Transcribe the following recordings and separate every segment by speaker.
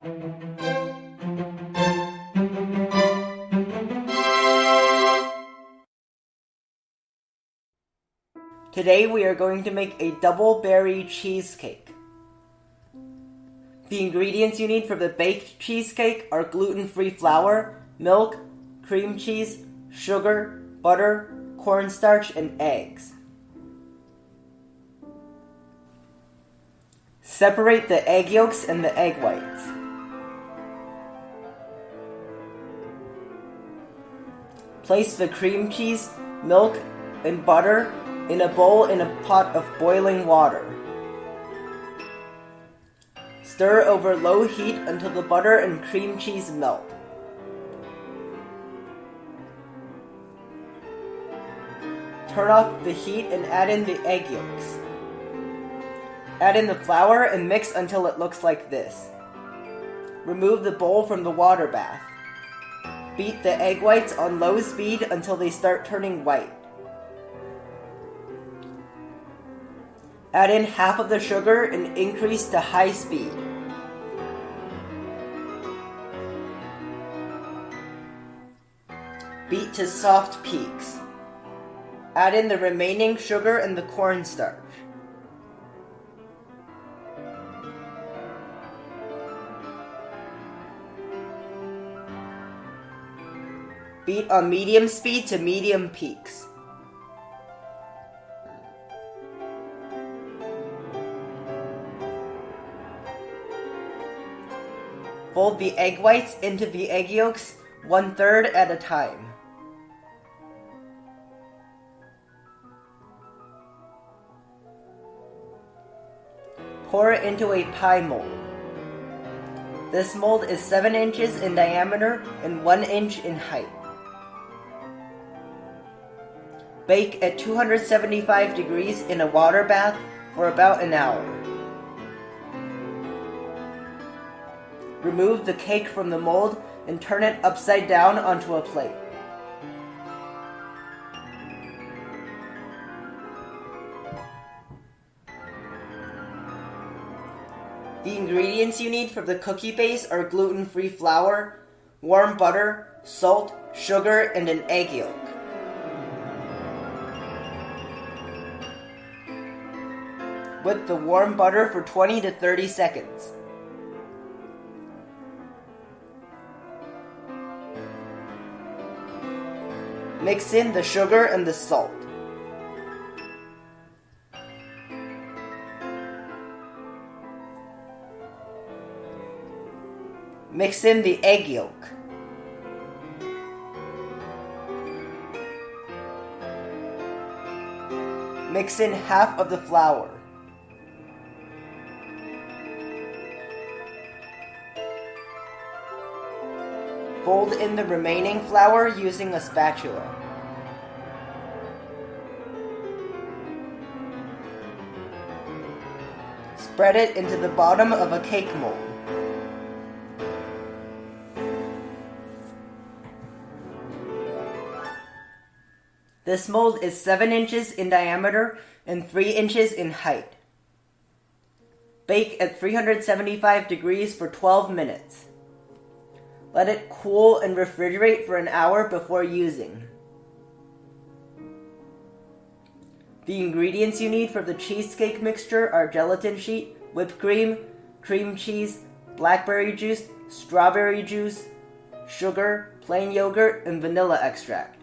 Speaker 1: Today we are going to make a double berry cheesecake. The ingredients you need for the baked cheesecake are gluten-free flour, milk, cream cheese, sugar, butter, cornstarch, and eggs. Separate the egg yolks and the egg whites. Place the cream cheese, milk, and butter in a bowl in a pot of boiling water. Stir over low heat until the butter and cream cheese melt. Turn off the heat and add in the egg yolks. Add in the flour and mix until it looks like this. Remove the bowl from the water bath. Beat the egg whites on low speed until they start turning white. Add in half of the sugar and increase to high speed. Beat to soft peaks. Add in the remaining sugar and the cornstarch. Beat on medium speed to medium peaks. Fold the egg whites into the egg yolks 1/3 at a time. Pour it into a pie mold. This mold is 7 inches in diameter and 1 inch in height. Bake at 275 degrees in a water bath for about an hour. Remove the cake from the mold and turn it upside down onto a plate. The ingredients you need for the cookie base are gluten-free flour, warm butter, salt, sugar, and an egg yolk. Whip the warm butter for 20 to 30 seconds. Mix in the sugar and the salt. Mix in the egg yolk. Mix in half of the flour. Fold in the remaining flour using a spatula. Spread it into the bottom of a cake mold. This mold is 7 inches in diameter and 3 inches in height. Bake at 375 degrees for 12 minutes. Let it cool and refrigerate for an hour before using. The ingredients you need for the cheesecake mixture are gelatin sheet, whipped cream, cream cheese, blackberry juice, strawberry juice, sugar, plain yogurt, and vanilla extract.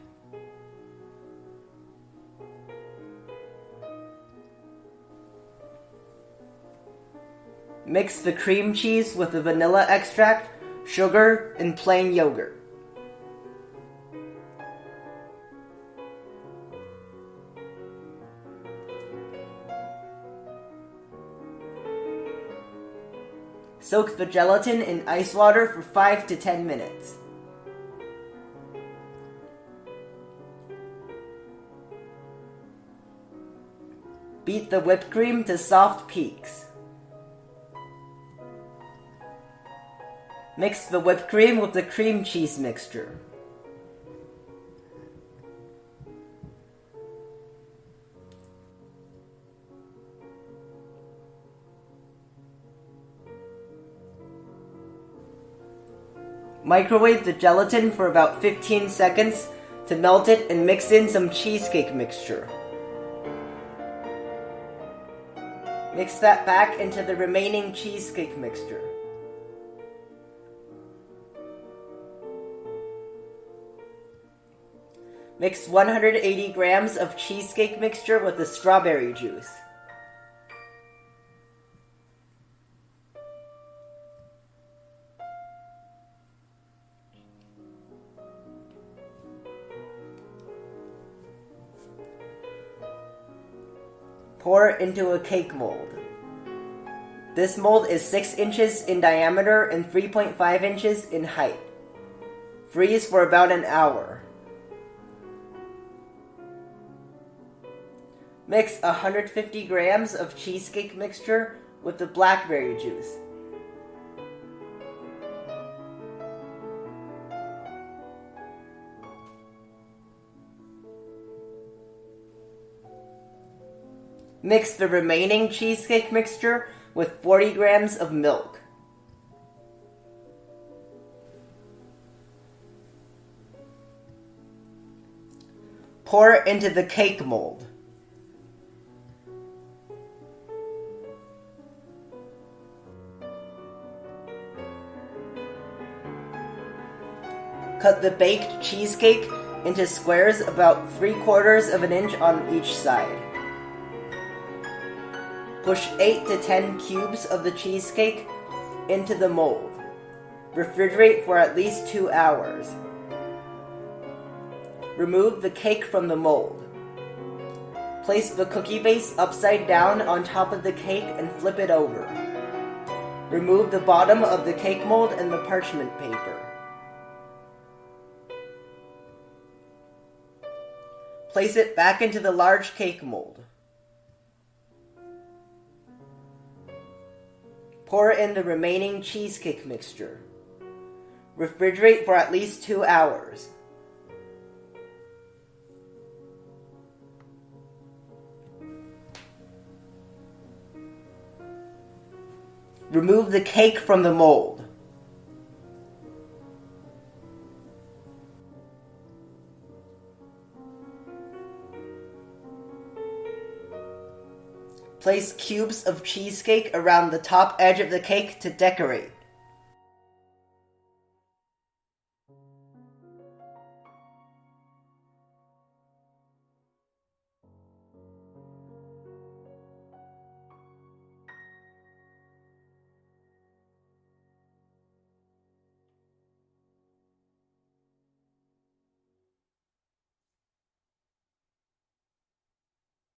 Speaker 1: Mix the cream cheese with the vanilla extract, sugar, and plain yogurt. Soak the gelatin in ice water for 5 to 10 minutes. Beat the whipped cream to soft peaks. Mix the whipped cream with the cream cheese mixture. Microwave the gelatin for about 15 seconds to melt it and mix in some cheesecake mixture. Mix that back into the remaining cheesecake mixture. Mix 180 grams of cheesecake mixture with the strawberry juice. Pour into a cake mold. This mold is 6 inches in diameter and 3.5 inches in height. Freeze for about an hour. Mix 150 grams of cheesecake mixture with the blackberry juice. Mix the remaining cheesecake mixture with 40 grams of milk. Pour into the cake mold. Cut the baked cheesecake into squares about 3/4 of an inch on each side. Push 8 to 10 cubes of the cheesecake into the mold. Refrigerate for at least 2 hours. Remove the cake from the mold. Place the cookie base upside down on top of the cake and flip it over. Remove the bottom of the cake mold and the parchment paper. Place it back into the large cake mold. Pour in the remaining cheesecake mixture. Refrigerate for at least 2 hours. Remove the cake from the mold. Place cubes of cheesecake around the top edge of the cake to decorate.